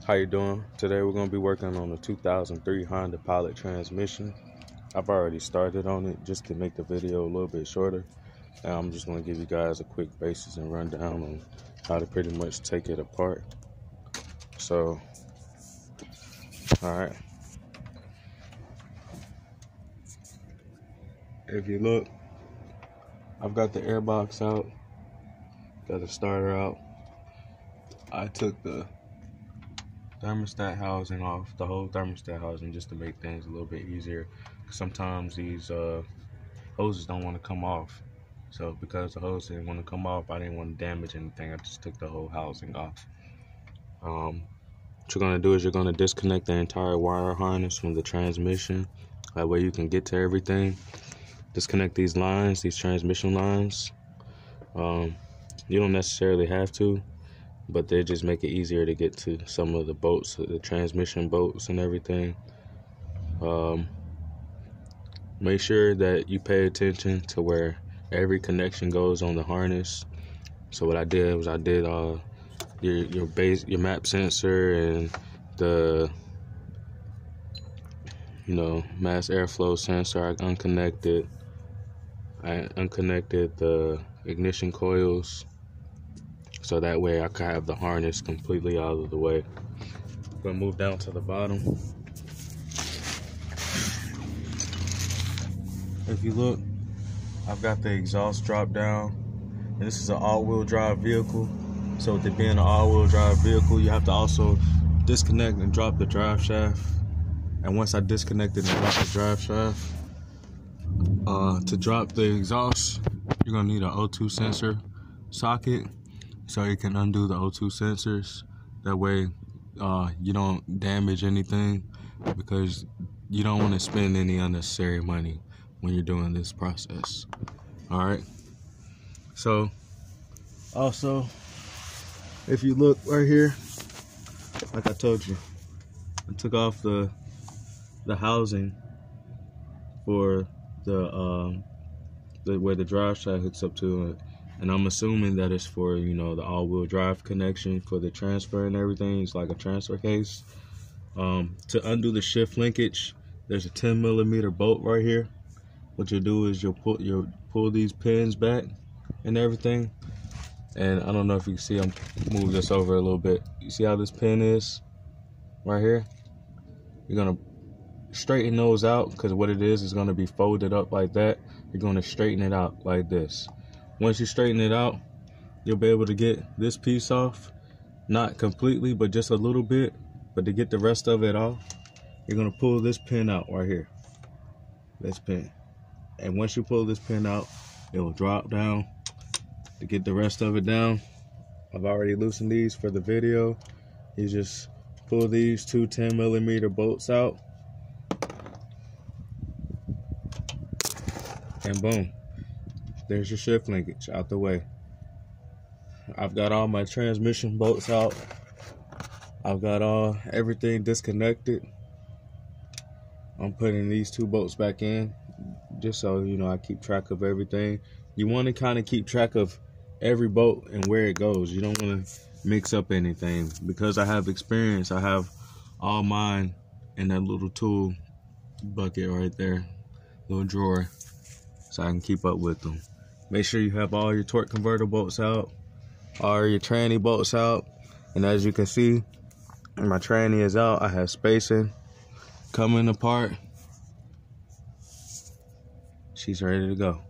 How you doing? Today we're going to be working on the 2003 Honda Pilot transmission. I've already started on it just to make the video a little bit shorter. Now I'm just going to give you guys a quick basis and rundown on how to pretty much take it apart. So, alright. If you look, I've got the airbox out, got the starter out. I took the thermostat housing off, the whole thermostat housing, just to make things a little bit easier. Sometimes these hoses don't want to come off, so because the hose didn't want to come off, I didn't want to damage anything. I just took the whole housing off. What you're going to do is you're going to disconnect the entire wire harness from the transmission. That way you can get to everything. Disconnect these lines, these transmission lines. You don't necessarily have to, but they just make it easier to get to some of the bolts, the transmission bolts and everything. Make sure that you pay attention to where every connection goes on the harness. So what I did was I did your map sensor and the mass airflow sensor. I unconnected the ignition coils, so that way I can have the harness completely out of the way. I'm gonna move down to the bottom. If you look, I've got the exhaust drop down, and this is an all-wheel drive vehicle. So with it being an all-wheel drive vehicle, you have to also disconnect and drop the drive shaft. And once I disconnected and dropped the drive shaft, to drop the exhaust, you're gonna need an O2 sensor socket, so you can undo the O2 sensors. That way you don't damage anything, because you don't want to spend any unnecessary money when you're doing this process. Alright, so also, if you look right here, like I told you, I took off the housing for the where the drive shaft hooks up to it, and I'm assuming that it's for the all-wheel drive connection for the transfer and everything. It's like a transfer case. To undo the shift linkage, there's a 10mm bolt right here. What you'll do is you'll pull these pins back and everything. And I don't know if you can see, I'm move this over a little bit. You see how this pin is right here? You're gonna straighten those out, because what it is going to be folded up like that. You're going to straighten it out like this. Once you straighten it out, you'll be able to get this piece off. Not completely, but just a little bit. But to get the rest of it off, you're going to pull this pin out right here. This pin. And once you pull this pin out, it will drop down. To get the rest of it down, I've already loosened these for the video. You just pull these two 10mm bolts out, and boom, there's your shift linkage out the way. I've got all my transmission bolts out. I've got everything disconnected. I'm putting these two bolts back in, just so I keep track of everything. You want to kind of keep track of every bolt and where it goes. You don't want to mix up anything. Because I have experience, I have all mine in that little tool bucket right there, little drawer, so I can keep up with them. Make sure you have all your torque converter bolts out, all your tranny bolts out. And as you can see, my tranny is out. I have spacing coming apart. She's ready to go.